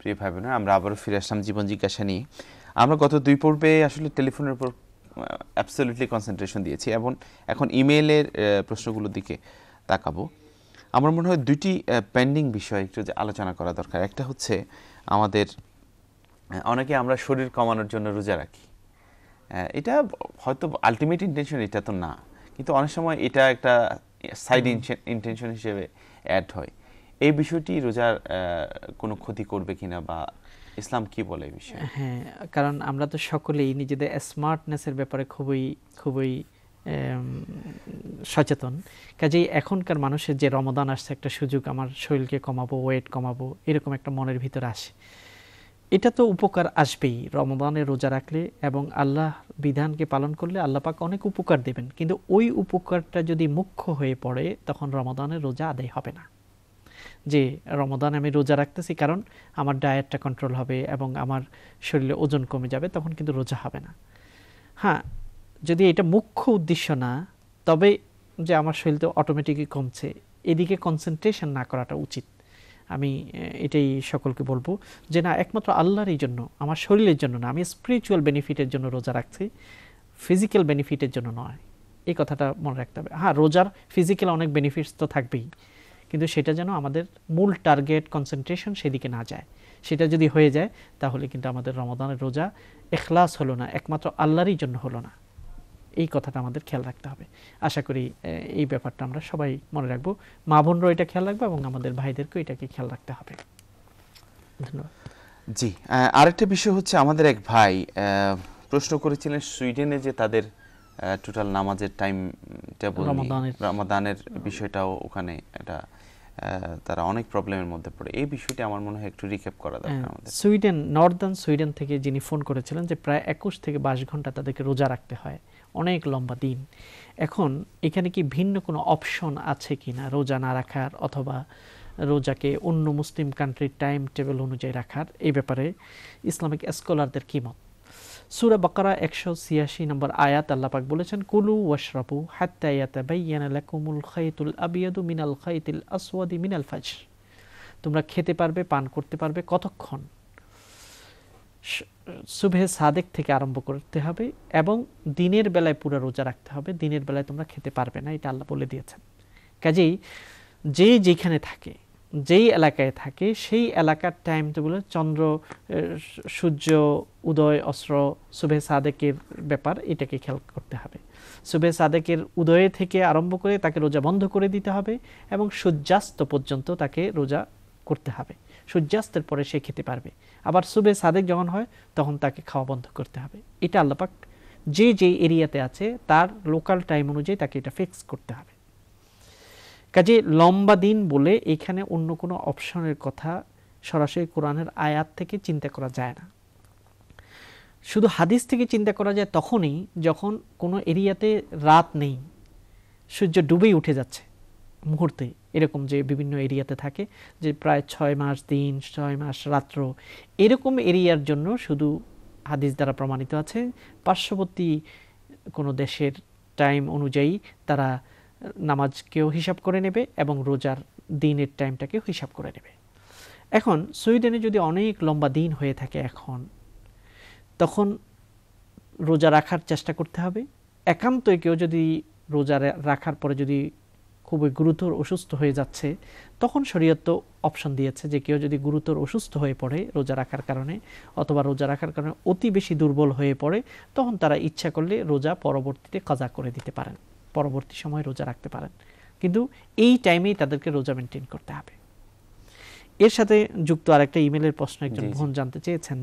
প্রিয় ভাই বোনেরা, আমরা আবারও ফিরে আসলাম জীবন জিজ্ঞাসা নিয়ে। আমরা গত 2 পর্বে আসলে টেলিফোনের উপর অ্যাবসলিউটলি কনসেন্ট্রেশন দিয়েছি এবং এখন ইমেইলের প্রশ্নগুলোর দিকে তাকাবো। আমার মনে হয় 2টি পেন্ডিং বিষয় একটু আলোচনা করা দরকার। একটা হচ্ছে আমাদের অনেকে আমরা শরীর কমানোর জন্য রোজা রাখি। এটা হয়তো আলটিমেট ইন্টেনশন এটা তো না, কিন্তু অনেক সময় এটা একটা সাইড ইন্টেনশন হিসেবে অ্যাড হয়। এই বিষয়টি রোজার কোনো ক্ষতি করবে কিনা বা ইসলাম কি বলে এই বিষয়ে? হ্যাঁ, কারণ আমরা তো সকলেই নিজেদের স্মার্টনেসের ব্যাপারে খুবই খুবই সচেতন। কাজেই এখনকার মানুষের যে রমাদান আসছে একটা সুযোগ, আমার শরীরকে কমাবো, ওয়েট কমাবো, এরকম একটা মনের ভিতরে আসে। এটা তো উপকার আসবেই রমাদানে রোজা রাখলে, এবং আল্লাহ বিধানকে পালন করলে আল্লাহ পাক অনেক উপকার দেবেন, কিন্তু ওই উপকারটা যদি মুখ্য হয়ে পড়ে তখন রমাদানের রোজা আদায় হবে না। যে রমাদান আমি রোজা রাখতেছি কারণ আমার ডায়েটটা কন্ট্রোল হবে এবং আমার শরীরে ওজন কমে যাবে, তখন কিন্তু রোজা হবে না। হ্যাঁ, যদি এটা মুখ্য উদ্দেশ্য না, তবে যে আমার শরীর তো অটোমেটিকই কমছে, এদিকে কনসেন্ট্রেশন না করাটা উচিত। আমি এটাই সকলকে বলবো যে না, একমাত্র আল্লাহরই জন্য, আমার শরীরের জন্য না, আমি স্পিরিচুয়াল বেনিফিটের জন্য রোজা রাখছি, ফিজিক্যাল বেনিফিটের জন্য নয়। এই কথাটা মনে রাখতে হবে। হ্যাঁ, রোজার ফিজিক্যাল অনেক বেনিফিটস তো থাকবেই, কিন্তু সেটা যেন আমাদের মূল টার্গেট কনসেন্ট্রেশন সেদিকে না যায়। সেটা যদি হয়ে যায় তাহলে কিন্তু আমাদের রমাদানের রোজা ইখলাস হলো না, একমাত্র আল্লাহরই জন্য হলো না। এই কথাটা আমাদের খেয়াল রাখতে হবে। আশা করি এই ব্যাপারটা আমরা সবাই মনে রাখবো, মা বোনরাও এটা খেয়াল রাখবো এবং আমাদের ভাইদেরকেও এটাকে খেয়াল রাখতে হবে। ধন্যবাদ। জি, আরেকটা বিষয় হচ্ছে আমাদের এক ভাই প্রশ্ন করেছিলেন সুইডেনে যে তাদের টোটাল নামাজের টাইম টেবল রমাদানের বিষয়টাও ওখানে এটা তারা অনেক প্রবলেমের মধ্যে পড়ে। এই বিষয়টি আমার মনে হয় একটু রিক্যাপ করা দরকার আমাদের। সুইডেন, নর্দার্ন সুইডেন থেকে যিনি ফোন করেছিলেন যে প্রায় 21 থেকে 22 ঘন্টা তাদেরকে রোজা রাখতে হয়, অনেক লম্বা দিন। এখন এখানে কি ভিন্ন কোনো অপশন আছে কিনা রোজা না রাখার, অথবা রোজাকে অন্য মুসলিম কান্ট্রির টাইম টেবিল অনুযায়ী রাখার? এই ব্যাপারে ইসলামিক স্কলারদের কি মত? সূরা বাকারা 186 নম্বর আয়াত আল্লাহ পাক বলেছেন, কুলু ওয়াশরাবু হাত্তা ইয়াতাবায়্যানা লাকুমুল খাইতুল আবিয়াদু মিনাল খাইতিল আসওয়াদি মিনাল ফাজর। তোমরা খেতে পারবে, পান করতে পারবে কতক্ষণ? সুবহে সাদেক থেকে আরম্ভ করতে হবে এবং দিনের বেলায় পুরো রোজা রাখতে হবে। দিনের বেলায় তোমরা খেতে পারবে না, এটা আল্লাহ বলে দিয়েছেন। কাজেই যে যেখানে থাকে, যেই এলাকায় থাকে, সেই এলাকার টাইম টেবিলে চন্দ্র, সূর্য উদয়, অস্ত্র, সুবহে সাদেকের ব্যাপার, এটাকে খেয়াল করতে হবে। সুবহে সাদেকের উদয়ে থেকে আরম্ভ করে তাকে রোজা বন্ধ করে দিতে হবে এবং সূর্যাস্ত পর্যন্ত তাকে রোজা করতে হবে। সূর্যাস্তের পরে সে খেতে পারবে। আবার সুবহে সাদেক যখন হয় তখন তাকে খাওয়া বন্ধ করতে হবে। এটা আল্লাহ পাক যে যে এরিয়াতে আছে তার লোকাল টাইম অনুযায়ী তাকে এটা ফিক্স করতে হবে। কাজে লম্বা দিন বলে এখানে অন্য কোনো অপশনের কথা সরাসরি কোরআনের আয়াত থেকে চিন্তা করা যায় না। শুধু হাদিস থেকে চিন্তা করা যায় তখনই যখন কোনো এরিয়াতে রাত নেই, সূর্য ডুবেই উঠে যাচ্ছে মুহূর্তে, এরকম যে বিভিন্ন এরিয়াতে থাকে যে প্রায় 6 মাস দিন, 6 মাস রাত্র, এরকম এরিয়ার জন্য শুধু হাদিস দ্বারা প্রমাণিত আছে পার্শ্ববর্তী কোনো দেশের টাইম অনুযায়ী তারা নামাজকেও হিসাব করে নেবে এবং রোজার দিনের টাইমটাকেও হিসাব করে নেবে। এখন সুইডেনে যদি অনেক লম্বা দিন হয়ে থাকে এখন, তখন রোজা রাখার চেষ্টা করতে হবে। একান্তই কেউ যদি রোজা রাখার পরে যদি খুবই গুরুতর অসুস্থ হয়ে যাচ্ছে, তখন শরীয়ত তো অপশন দিয়েছে যে কেউ যদি গুরুতর অসুস্থ হয়ে পড়ে রোজা রাখার কারণে, অথবা রোজা রাখার কারণে অতি বেশি দুর্বল হয়ে পড়ে, তখন তারা ইচ্ছা করলে রোজা পরবর্তীতে কাজা করে দিতে পারেন, পরবর্তী সময় রোজা রাখতে পারেন, কিন্তু এই টাইমেই তাদেরকে রোজা মেনটেন করতে হবে। এর সাথে যুক্ত আরেকটা ইমেলের প্রশ্ন একজন বোন জানতে চেয়েছেন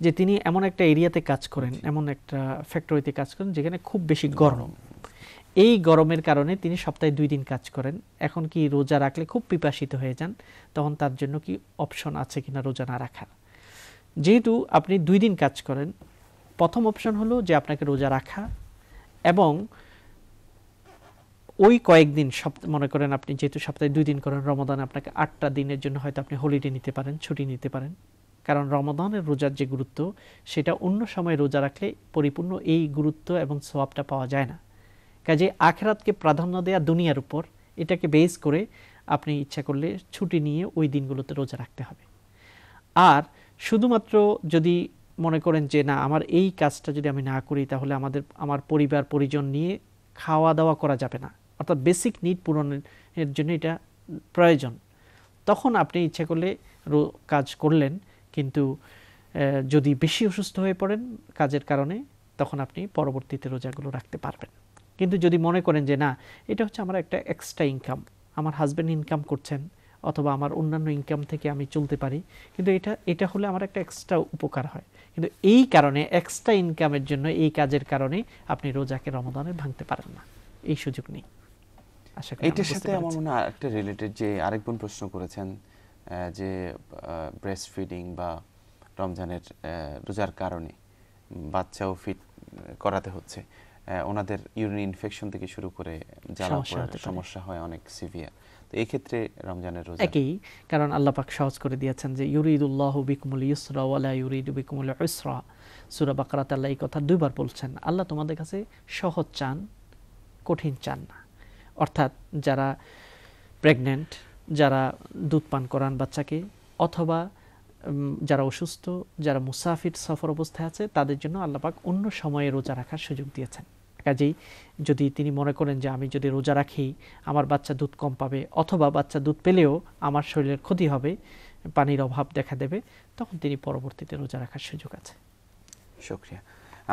যে তিনি এমন একটা এরিয়াতে কাজ করেন, এমন একটা ফ্যাক্টরিতে কাজ করেন যেখানে খুব বেশি গরম। এই গরমের কারণে তিনি সপ্তাহে 2 দিন কাজ করেন। এখন কি রোজা রাখলে খুব পিপাসিত হয়ে যান, তখন তার জন্য কি অপশন আছে কিনা রোজা না রাখার? যেহেতু আপনি 2 দিন কাজ করেন, প্রথম অপশন হলো যে আপনাকে রোজা রাখা, এবং ওই কয়েকদিন মনে করেন আপনি যেহেতু সপ্তাহে 2 দিন করেন, রমাদান আপনাকে 8টা দিনের জন্য হয়তো আপনি হলিডে নিতে পারেন, ছুটি নিতে পারেন। কারণ রমাদানের রোজার যে গুরুত্ব, সেটা অন্য সময় রোজা রাখলে পরিপূর্ণ এই গুরুত্ব এবং সওয়াবটা পাওয়া যায় না। কাজে আখিরাতকে প্রাধান্য দেয়া দুনিয়ার উপর, এটাকে বেস করে আপনি ইচ্ছা করলে ছুটি নিয়ে ওই দিনগুলোতে রোজা রাখতে হবে। আর শুধুমাত্র যদি মনে করেন যে না আমার এই কাজটা যদি আমি না করি তাহলে আমার পরিবার পরিজন নিয়ে খাওয়া দাওয়া করা যাবে না, অর্থাৎ বেসিক নিড পূরণের জন্য এটা প্রয়োজন, তখন আপনি ইচ্ছা করলে কাজ করলেন, কিন্তু যদি বেশি অসুস্থ হয়ে পড়েন কাজের কারণে তখন আপনি পরবর্তীতে রোজাগুলো রাখতে পারবেন। কিন্তু যদি মনে করেন যে না এটা হচ্ছে আমার একটা এক্সট্রা ইনকাম, আমার হাজব্যান্ড ইনকাম করছেন অথবা আমার অন্যান্য ইনকাম থেকে আমি চলতে পারি, কিন্তু এটা হলে আমার একটা এক্সট্রা উপকার হয়, কিন্তু এই কারণে এক্সট্রা ইনকামের জন্য এই কাজের কারণে আপনি রোজাকে রমাদানে ভাঙতে পারেন না, এই সুযোগ নেই। আশা করি এটার সাথে আমার মনে হয় একটা রিলেটেড যে আরেক বোন প্রশ্ন করেছেন যে ব্রেস্ট ফিডিং বা রমজানের রোজার কারণে বাচ্চাও ফিট করাতে হচ্ছে, ওনাদের ইউরিন ইনফেকশন থেকে শুরু করে জ্বালা পোড়ার সমস্যা হয় অনেক সিভিয়ার, তো এই ক্ষেত্রে রমজানের রোজা একই, কারণ আল্লাহ পাক সহজ করে দিয়েছেন যে ইউরিদুল্লাহু বিকুমুল ইউসরা ওয়ালা ইউরিদু বিকুমুল উসরা, সূরা বাকারাতে আল্লাহ এই কথা দুইবার বলছেন। আল্লাহ তোমাদের কাছে সহজ চান, কঠিন চান না। অর্থাৎ যারা প্রেগন্যান্ট, যারা দুধ পান করান বাচ্চাকে, অথবা যারা অসুস্থ, যারা মুসাফির সফর অবস্থায় আছে, তাদের জন্য আল্লাহ পাক অন্য সময়ে রোজা রাখার সুযোগ দিয়েছেন। কাজেই যদি তিনি মনে করেন যে আমি যদি রোজা রাখি আমার বাচ্চা দুধ কম পাবে, অথবা বাচ্চা দুধ পেলেও আমার শরীরের ক্ষতি হবে, পানির অভাব দেখা দেবে, তখন তিনি পরবর্তীতে রোজা রাখার সুযোগ আছে। শুকরিয়া।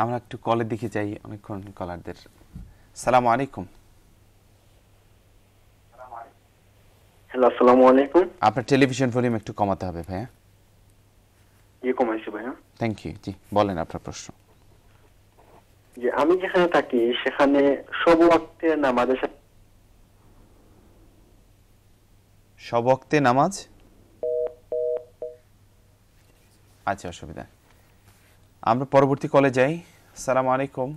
আমরা একটু কলের দিকে যাই, অনেকক্ষণ কলারদের। আসসালামু আলাইকুম। হ্যালো, আসসালামু আলাইকুম। আপনার টেলিভিশন ভলিউম একটু কমাতে হবে ভাইয়া। কমাইছি ভাইয়া। Thank you. জি বলেন আপনার প্রশ্ন। যে আমি যেখানে থাকি সেখানে সব ওয়াক্তে নামাজের সাথে সব ওয়াক্তে নামাজ, আচ্ছা অসুবিধা। আমরা পরবর্তী কলে যাই। আসসালামু আলাইকুম।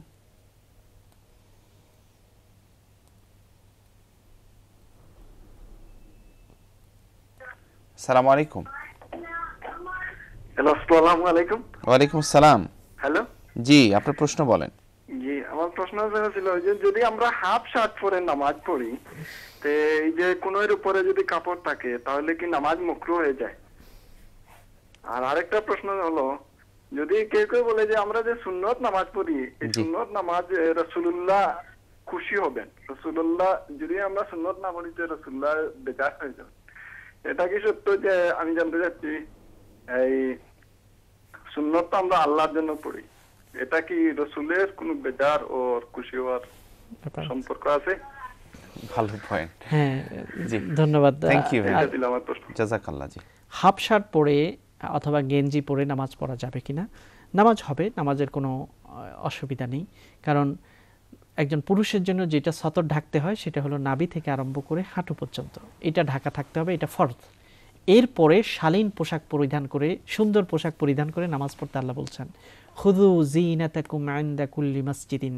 আসসালামু আলাইকুম। হ্যালো, আসসালামু আলাইকুম। ওয়ালাইকুম আসসালাম। হ্যালো, জি আপনার প্রশ্ন বলেন। জি আমার প্রশ্ন ছিল যে যদি আমরা হাফ শার্ট পরে নামাজ পড়ি, তে এই যে কোনের উপরে যদি কাপড় থাকে তাহলে কি নামাজ মাকরুহ হয়ে যায়? আর আরেকটা প্রশ্ন হলো, যদি কেউ কেউ বলে যে আমরা যে সুন্নত নামাজ পড়ি, এই সুন্নত নামাজ রাসূলুল্লাহ খুশি হবেন, রাসূলুল্লাহ যদি আমরা সুন্নত না পড়ি যে রাসূলুল্লাহ বেজার হয়ে যাবে, এটা কি সত্য? যে আমি জানতে চাচ্ছি এই সুন্নত আমরা আল্লাহর জন্য পড়ি, এটা কি রাসূলের কোনো বেজার ও খুশি হওয়ার সম্পর্ক আছে? ভালো পয়েন্ট। হ্যাঁ জি ধন্যবাদ। Thank you. এটা দিলাম আমার প্রশ্ন। জাযাকাল্লাহ। জি হাফ শার্ট পরে অথবা গেঞ্জি পরে নামাজ পড়া যাবে কিনা? নামাজ হবে, নামাজের কোনো অসুবিধা নেই। কারণ একজন পুরুষের জন্য যেটা সতর ঢাকতে হয় সেটা হলো নাভি থেকে আরম্ভ করে হাঁটু পর্যন্ত, এটা ঢাকা থাকতে হবে, এটা ফরজ। এরপরে শালীন পোশাক পরিধান করে, সুন্দর পোশাক পরিধান করে নামাজ পড়তে আল্লাহ বলছেন খুযু যিনাতাকুম ইনদা কুল্লি মাসজিদিন,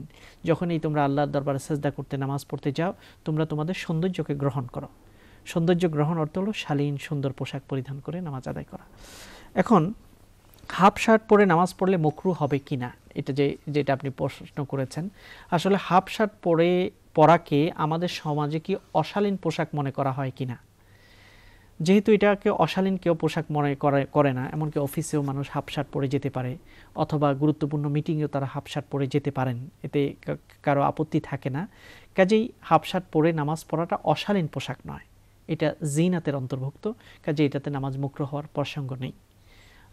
যখনই তোমরা আল্লাহর দরবারে সিজদা করতে নামাজ পড়তে যাও তোমরা তোমাদের সৌন্দর্যকে গ্রহণ করো। সৌন্দর্য গ্রহণ অর্থ হলো শালীন সুন্দর পোশাক পরিধান করে নামাজ আদায় করা। এখন হাফ শার্ট পরে নামাজ পড়লে মাকরুহ হবে কিনা, এটা যেটা আপনি প্রশ্ন করেছেন, আসলে হাফ শার্ট পরাকে আমাদের সমাজে কি অশালীন পোশাক মনে করা হয় কিনা? যেহেতু এটাকে অশালীন কেউ পোশাক মনে করে না, এমনকি অফিসেও মানুষ হাফ শার্ট পরে যেতে পারে, অথবা গুরুত্বপূর্ণ মিটিংয়েও তারা হাফ শার্ট পরে যেতে পারেন, এতে কারো আপত্তি থাকে না। কাজেই হাফ শার্ট পরে নামাজ পড়াটা অশালীন পোশাক নয়, এটা জিনাতের অন্তর্ভুক্ত, কাজে এটাতে নামাজ মাকরুহ হওয়ার প্রসঙ্গ নেই।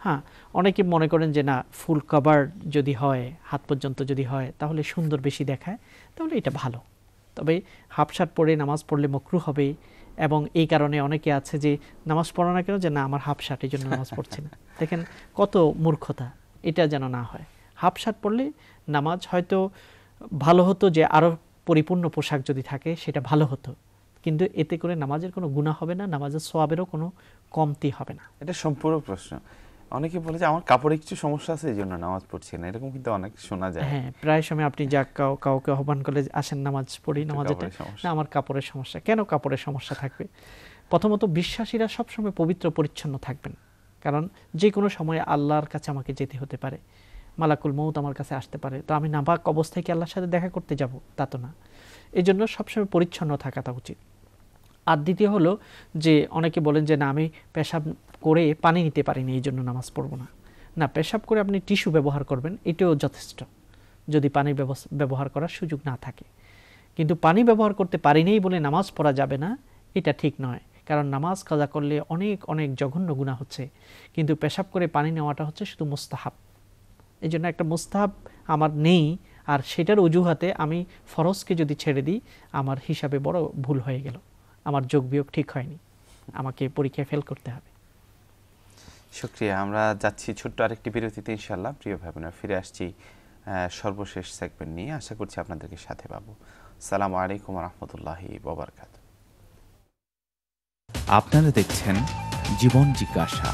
হ্যাঁ, অনেকে মনে করেন যে না ফুল কভার যদি হয়, হাত পর্যন্ত যদি হয় তাহলে সুন্দর বেশি দেখায়, তাহলে এটা ভালো। তবে হাফ শার্ট পরে নামাজ পড়লে মাকরুহ হবে, এবং এই কারণে অনেকে আছে যে নামাজ পড়া না কেন, যে না আমার হাফ শার্ট, এই জন্য নামাজ পড়ছি না। দেখেন কত মূর্খতা, এটা যেন না হয়। হাফ শার্ট পরলে নামাজ হয়তো ভালো হতো, যে আরও পরিপূর্ণ পোশাক যদি থাকে সেটা ভালো হতো, কিন্তু এতে করে নামাজের কোনো গুনাহ হবে না, নামাজের সওয়াবেরও কোনো কমতি হবে না। এটা সম্পূর্ণ প্রশ্ন। অনেকে বলে যে আমার কাপড়ে কিছু সমস্যা আছে এই জন্য নামাজ পড়ছি না, এরকম কিন্তু অনেক শোনা যায়। হ্যাঁ, প্রায় সময় আপনি যা কাউকে আহ্বান করলে আসেন নামাজ পড়ি, নামাজ এটা না আমার কাপড়ের সমস্যা। কেন কাপড়ের সমস্যা থাকবে? প্রথমত বিশ্বাসীরা সবসময় পবিত্র পরিচ্ছন্ন থাকবেন, কারণ যে কোনো সময় আল্লাহর কাছে আমাকে যেতে হতে পারে, মালাকুল মউত আমার কাছে আসতে পারে, তো আমি নাপাক অবস্থায় কি আল্লাহর সাথে দেখা করতে যাব? তা তো না। এই জন্য সবসময় পরিচ্ছন্ন থাকাটা উচিত। আর দ্বিতীয় হলো যে অনেকে বলেন যে না আমি পেশাব করে পানি নিতে পারিনি এই জন্য নামাজ পড়বো না। না, পেশাব করে আপনি টিস্যু ব্যবহার করবেন, এটাও যথেষ্ট যদি পানি ব্যবহার করার সুযোগ না থাকে। কিন্তু পানি ব্যবহার করতে পারিনি বলে নামাজ পড়া যাবে না, এটা ঠিক নয়। কারণ নামাজ কাজা করলে অনেক অনেক জঘন্য গুনাহ হচ্ছে, কিন্তু পেশাব করে পানি নেওয়াটা হচ্ছে শুধু মুস্তাহাব। এই জন্য একটা মুস্তাহাব আমার নেই, আর সেটার অজুহাতে আমি ফরজকে যদি ছেড়ে দিই আমার হিসাবে বড় ভুল হয়ে গেল, আমার যোগ বিয়োগ ঠিক হয়নি, আমাকে পরীক্ষায় ফেল করতে হবে। শুকরিয়া। আমরা যাচ্ছি ছোট্ট আরেকটি বিরতিতে, ইনশাআল্লাহ প্রিয় ভাই বোনেরা ফিরে আসছি সর্বশেষ সেগমেন্ট নিয়ে। আশা করছি আপনাদেরকে সাথে পাবো। আসসালামু আলাইকুম ওয়া রাহমাতুল্লাহি ওয়া বারাকাতুহু। আপনারা দেখছেন জীবন জিজ্ঞাসা।